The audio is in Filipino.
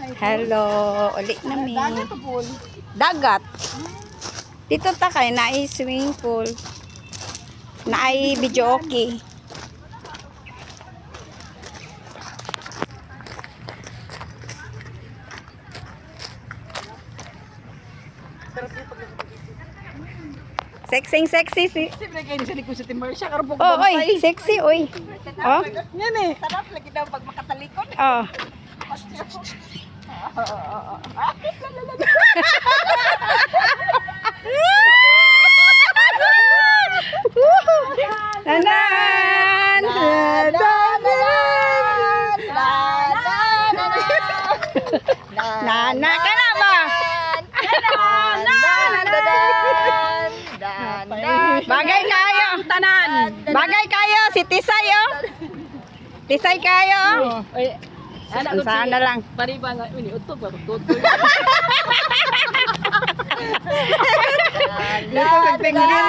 Hello, uli nami. Dagat. Dito ta kay na swimming pool. Na video okay. Sexy si. Siyempre kayo sa likod sa timber siya. Karapok Oh, oy, sexy oy. Oh. Yan eh. Sarap lagi daw pag makatalikod. Oh. Tanan! Nana ka na ba? Bagay kayo. Tanan. Bagay kayo si Tisay oh. Tisay kayo oh. Sana lang. Pariba nga, ini utog ba? Utog. Dito magpengin.